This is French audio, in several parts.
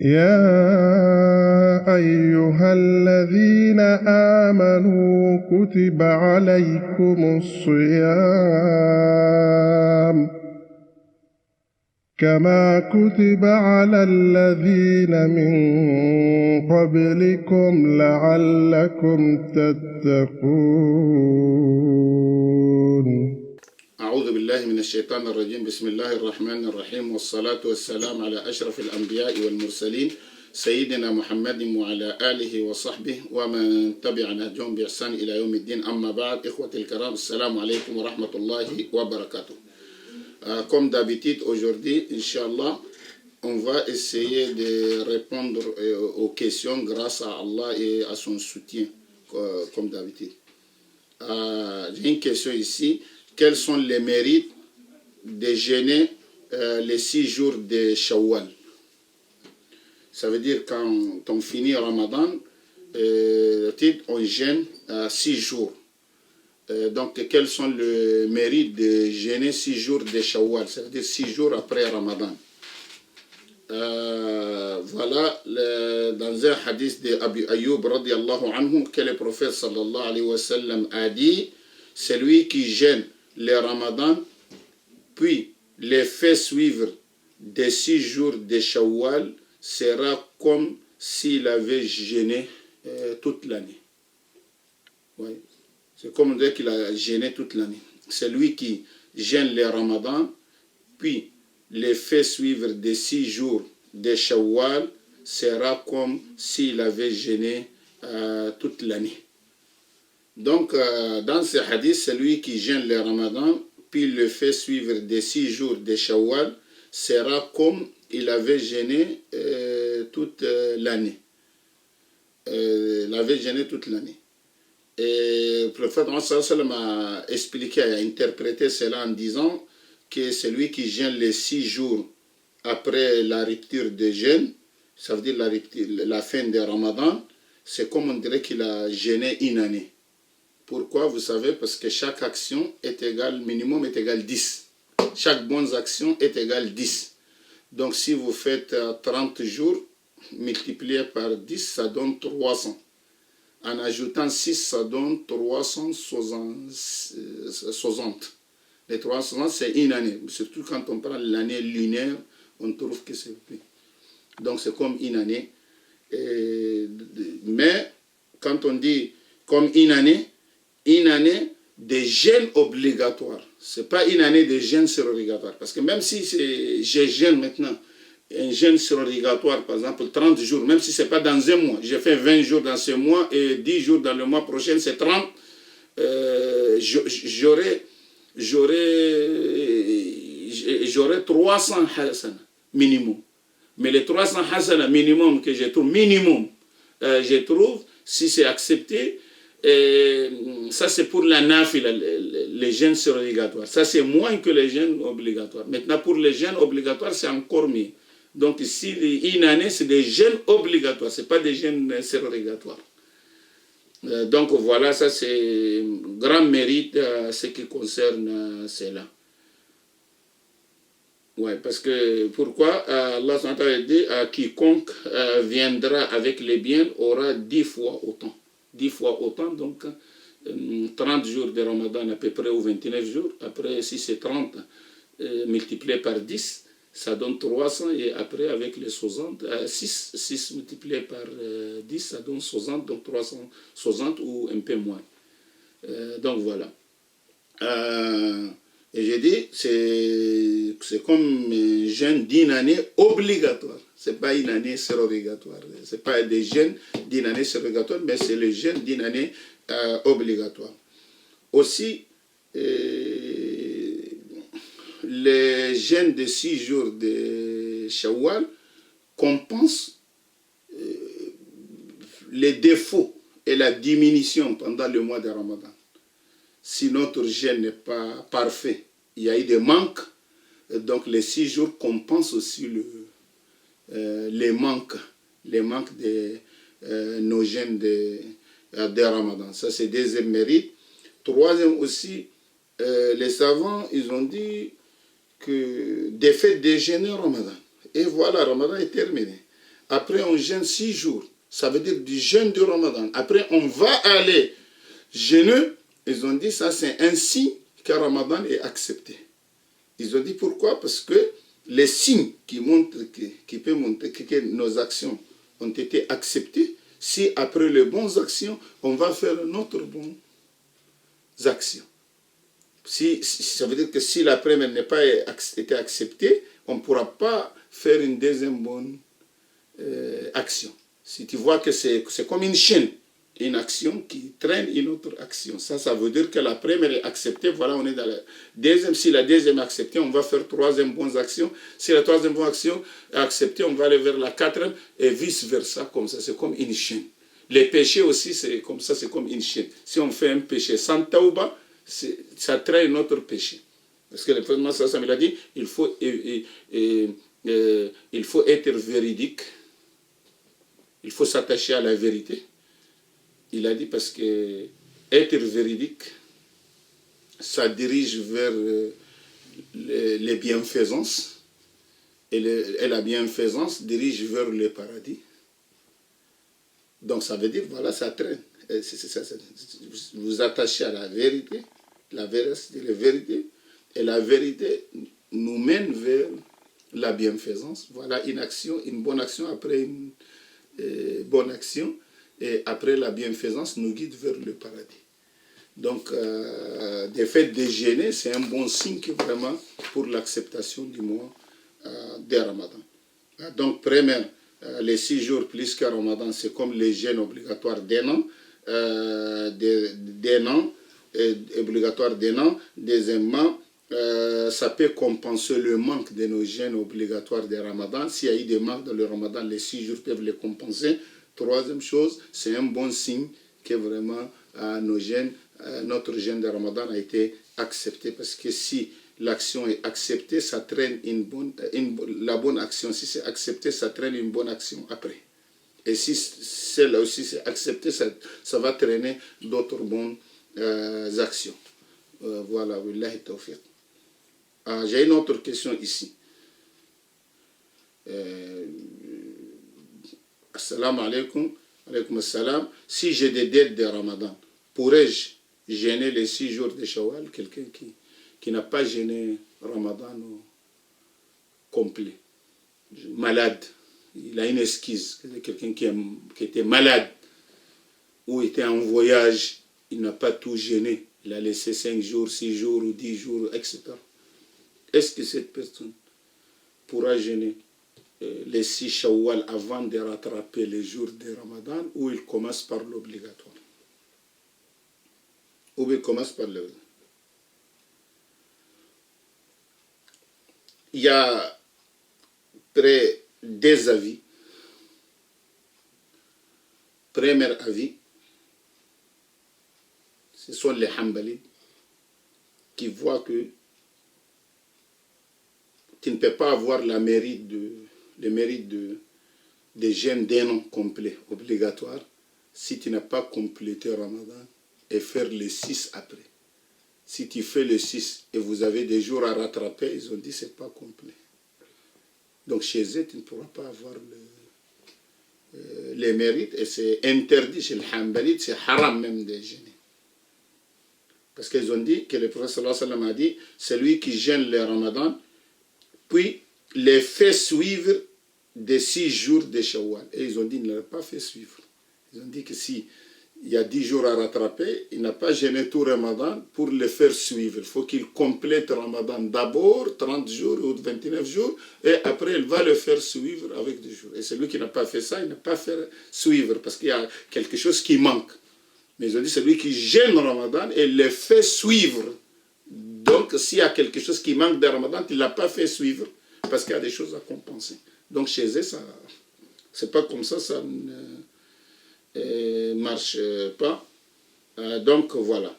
يا أيها الذين آمنوا كتب عليكم الصيام كما كتب على الذين من قبلكم لعلكم تتقون. أعوذ بالله من الشيطان الرجيم. بسم الله الرحمن الرحيم، والصلاة والسلام على أشرف الأنبياء والمرسلين سيدنا محمد وعلى آله وصحبه ومن تبع نهجهم بإحسان إلى يوم الدين. أما بعد، إخوة الكرام، السلام عليكم ورحمة الله وبركاته. Comme d'habitude, aujourd'hui, Inch'Allah, on va essayer de répondre aux questions grâce à Allah et à son soutien, comme d'habitude. J'ai une question ici. Quels sont les mérites de jeûner les 6 jours de Shawwal? Ça veut dire quand on finit Ramadan, on jeûne 6 jours. Donc, quels sont les mérites de jeûner 6 jours de Shawwal? Ça veut dire 6 jours après Ramadan. Voilà, dans un hadith de Abu Ayyub radiallahu anhu, que le prophète sallallahu alayhi wa sallam a dit: celui qui jeûne le Ramadan, puis les fait suivre des 6 jours de Shawwal, sera comme s'il avait jeûné toute l'année. Oui. C'est comme on dit qu'il a jeûné toute l'année. Celui qui jeûne le Ramadan, puis les fait suivre des 6 jours de Shawwal, sera comme s'il avait jeûné toute l'année. Donc, dans ce hadith, celui qui jeûne le Ramadan, puis le fait suivre des 6 jours de Shawwal, sera comme il avait jeûné toute l'année. Il avait jeûné toute l'année. Et le prophète a expliqué, a interprété cela en disant que celui qui jeûne les 6 jours après la rupture de jeûne, ça veut dire la fin de Ramadan, c'est comme on dirait qu'il a jeûné une année. Pourquoi? Vous savez, parce que chaque action est égale, minimum est égal 10. Chaque bonne action est égale 10. Donc si vous faites 30 jours, multiplié par 10, ça donne 300. En ajoutant 6, ça donne 360. Les 360, c'est une année. Surtout quand on prend l'année lunaire, on trouve que c'est plus. Donc c'est comme une année. Mais quand on dit comme une année de jeûne obligatoire. Ce n'est pas une année de jeûne surrogatoire. Parce que même si je jeûne maintenant, un jeûne surrogatoire, par exemple 30 jours, même si ce n'est pas dans un mois, j'ai fait 20 jours dans ce mois et 10 jours dans le mois prochain, c'est 30, j'aurai 300 hasana minimum. Mais les 300 hasana minimum que je trouve, si c'est accepté, ça c'est pour la nafila, les jeûnes surrogatoires. Ça c'est moins que les jeûnes obligatoires. Maintenant pour les jeûnes obligatoires c'est encore mieux. Donc ici une année c'est des jeûnes obligatoires, c'est pas des jeûnes surrogatoires. Donc voilà, ça c'est grand mérite ce qui concerne cela. Ouais, parce que pourquoi Allah a dit quiconque viendra avec les biens aura 10 fois autant. 10 fois autant, donc 30 jours de Ramadan à peu près, ou 29 jours. Après, si c'est 30 multiplié par 10, ça donne 300. Et après, avec les 60, 6 multiplié par 10, ça donne 60, donc 360 ou un peu moins. Donc voilà. Et j'ai dit, c'est comme un jeûne d'une année obligatoire. Ce n'est pas une année surrogatoire. Ce n'est pas des jeûnes d'une année surrogatoire, mais c'est le jeûne d'une année obligatoire. Aussi, les jeûnes de 6 jours de Shawwal compensent les défauts et la diminution pendant le mois de Ramadan. Si notre jeûne n'est pas parfait, il y a eu des manques, donc les 6 jours compensent aussi les manques de nos jeûnes de Ramadan. Ça, c'est deuxième mérite. Troisième aussi, les savants, ils ont dit que des fêtes de jeûne Ramadan. Et voilà, Ramadan est terminé. Après, on jeûne 6 jours. Ça veut dire du jeûne du Ramadan. Après, on va aller jeûner. Ils ont dit ça, c'est un signe que Ramadan est accepté. Ils ont dit pourquoi? Parce que les signes qui montrent, qui peuvent montrer que nos actions ont été acceptées, si après les bonnes actions, on va faire notre bonnes actions. Ça veut dire que si la première n'a pas été acceptée, on ne pourra pas faire une deuxième bonne action. Si tu vois que c'est comme une chaîne, une action qui traîne une autre action. Ça veut dire que la première est acceptée, voilà, on est dans la deuxième. Si la deuxième est acceptée, on va faire troisième bonne action. Si la troisième bonne action est acceptée, on va aller vers la quatrième et vice-versa, comme ça. C'est comme une chaîne. Les péchés aussi, c'est comme ça, c'est comme une chaîne. Si on fait un péché sans tauba, ça traîne notre péché. Parce que le prophète sallallahu alayhi wa sallam, il a dit, il faut être véridique, il faut s'attacher à la vérité. Il a dit parce que être véridique, ça dirige vers les bienfaisances, et la bienfaisance dirige vers le paradis. Donc ça veut dire, voilà, ça traîne. Vous attachez à la vérité, la vérité, et la vérité nous mène vers la bienfaisance. Voilà une action, une bonne action après une bonne action, et après la bienfaisance nous guide vers le paradis. Donc, des faits de jeûner, c'est un bon signe vraiment pour l'acceptation du mois de Ramadan. Donc, première, les 6 jours plus que Ramadan, c'est comme les jeûnes obligatoires d'un an, obligatoire d'un an. Deuxièmement, ça peut compenser le manque de nos jeûnes obligatoires de Ramadan. S'il y a eu des manques dans le Ramadan, les 6 jours peuvent les compenser. Troisième chose, c'est un bon signe que vraiment notre jeûne de Ramadan a été accepté. Parce que si l'action est acceptée, ça traîne la bonne action. Si c'est accepté, ça traîne une bonne action après. Et si celle-là aussi c'est accepté, ça va traîner d'autres bonnes actions. Voilà, Wallahi tawfiq. J'ai une autre question ici. Assalamu alaikum. Alaykoum assalam. Si j'ai des dettes de Ramadan, pourrais-je jeûner les 6 jours de Shawwal? Quelqu'un qui n'a pas jeûné Ramadan au complet, malade, il a une esquisse, quelqu'un qui était malade ou était en voyage, il n'a pas tout jeûné, il a laissé 5 jours, 6 jours ou 10 jours, etc. Est-ce que cette personne pourra jeûner les 6 Shawwal avant de rattraper les jours de Ramadan, ou il commence par l'obligatoire? Ou il commence par le... Il y a des avis. Premier avis, ce sont les Hanbalites qui voient que tu ne peux pas avoir le mérite de jeûne d'un an complet, obligatoire, si tu n'as pas complété Ramadan et faire les 6 après. Si tu fais le 6 et vous avez des jours à rattraper, ils ont dit que ce n'est pas complet. Donc chez eux, tu ne pourras pas avoir les mérites, et c'est interdit chez les Hanbalites, c'est haram même de jeûner. Parce qu'ils ont dit que le prophète sallallahu alayhi wa sallam a dit, celui qui jeûne le Ramadan, puis les fait suivre des 6 jours de Shawwal. Et ils ont dit, il ne l'a pas fait suivre. Ils ont dit que si il y a 10 jours à rattraper, il n'a pas jeûné tout Ramadan pour le faire suivre. Il faut qu'il complète Ramadan d'abord, 30 jours ou 29 jours, et après il va le faire suivre avec 2 jours. Et celui qui n'a pas fait ça, il n'a pas fait suivre, parce qu'il y a quelque chose qui manque. Mais ils ont dit, celui qui jeûne Ramadan et le fait suivre. Donc s'il y a quelque chose qui manque de Ramadan, il ne l'a pas fait suivre, parce qu'il y a des choses à compenser. Donc chez eux, ça, c'est pas comme ça, ça ne marche pas. Donc voilà.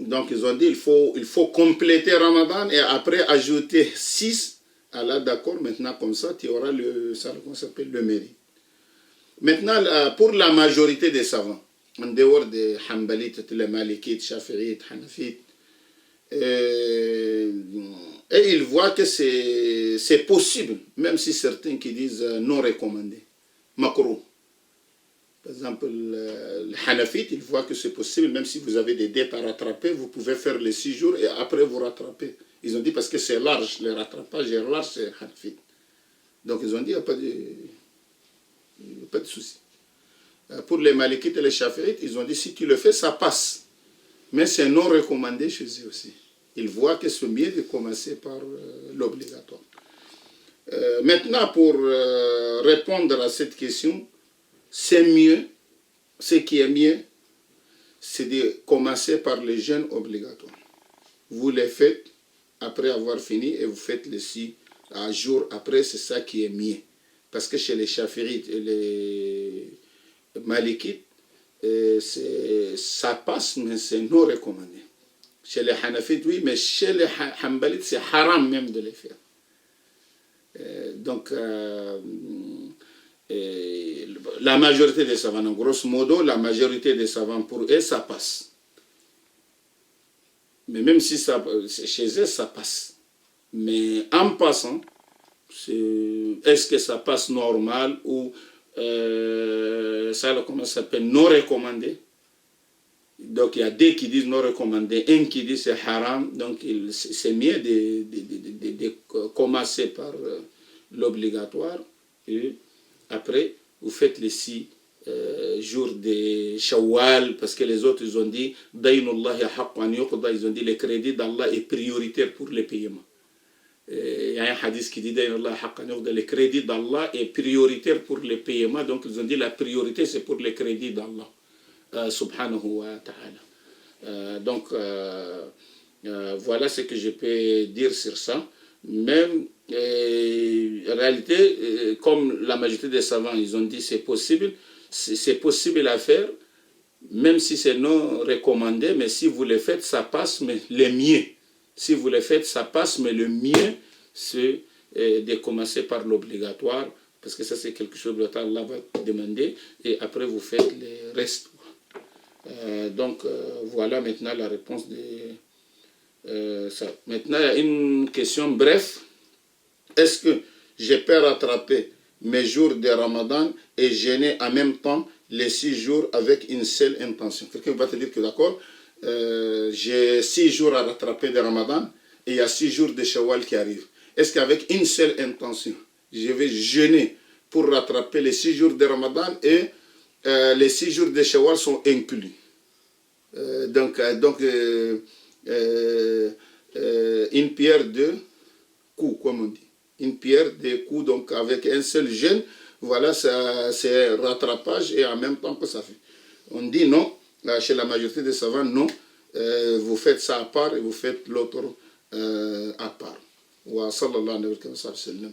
Donc ils ont dit il faut compléter Ramadan et après ajouter 6. Alors d'accord, maintenant comme ça tu auras comment s'appelle, le mérite. Maintenant pour la majorité des savants, en dehors des Hanbalites, les Malikites, Shafi'ites, Hanafites, Et ils voient que c'est possible, même si certains qui disent non recommandé, makro. Par exemple, le Hanafite, il voit que c'est possible, même si vous avez des dettes à rattraper, vous pouvez faire les 6 jours et après vous rattraper. Ils ont dit parce que c'est large, le rattrapage est large, c'est Hanafite. Donc ils ont dit, il n'y a pas de souci. Pour les Malikites et les Shafi'ites, ils ont dit, si tu le fais, ça passe. Mais c'est non recommandé chez eux aussi. Ils voient que c'est mieux de commencer par l'obligatoire. Maintenant, pour répondre à cette question, c'est mieux, ce qui est mieux, c'est de commencer par les jeûnes obligatoires. Vous les faites après avoir fini et vous faites les 6 jours après, c'est ça qui est mieux. Parce que chez les Shafi'ites et les Malikites, ça passe, mais c'est non recommandé. Chez les Hanafites, oui, mais chez les Hanbalites, c'est haram même de les faire. Donc, la majorité des savants, grosso modo, la majorité des savants, pour eux, ça passe. Mais même si ça, chez eux, ça passe. Mais en passant, est-ce que ça passe normal ou ça, comment ça s'appelle, non recommandé? Donc il y a 2 qui disent non recommandé, 1 qui dit c'est haram. Donc c'est mieux de commencer par l'obligatoire et après vous faites les 6 jours de Shawwal, parce que les autres ils ont dit Daynullahi haqqan yuqda, ils ont dit le crédit d'Allah est prioritaire pour les paiements. Il y a un hadith qui dit Daynullahi haqqan yuqda, le crédit d'Allah est prioritaire pour les paiements. Donc ils ont dit la priorité c'est pour le crédit d'Allah subhanahu wa ta'ala. Donc voilà ce que je peux dire sur ça. Même en réalité, comme la majorité des savants ils ont dit c'est possible à faire, même si c'est non recommandé, mais si vous le faites ça passe, mais le mieux, si vous le faites ça passe, mais le mieux c'est de commencer par l'obligatoire, parce que ça c'est quelque chose que Allah va demander, et après vous faites le reste. Donc voilà maintenant la réponse de ça. Maintenant il y a une question bref. Est-ce que je peux rattraper mes jours de Ramadan et jeûner en même temps les 6 jours avec une seule intention? Quelqu'un va te dire que d'accord, j'ai 6 jours à rattraper de Ramadan et il y a 6 jours de Shawwal qui arrivent. Est-ce qu'avec une seule intention, je vais jeûner pour rattraper les 6 jours de Ramadan et les 6 jours de Shawwal sont inclus? Donc une pierre de coups, comme on dit. Une pierre de coups, donc avec un seul jeûne, voilà, c'est rattrapage et en même temps que ça fait. On dit non, chez la majorité des savants, non, vous faites ça à part et vous faites l'autre à part. Wa sallallahu alayhi wa sallam.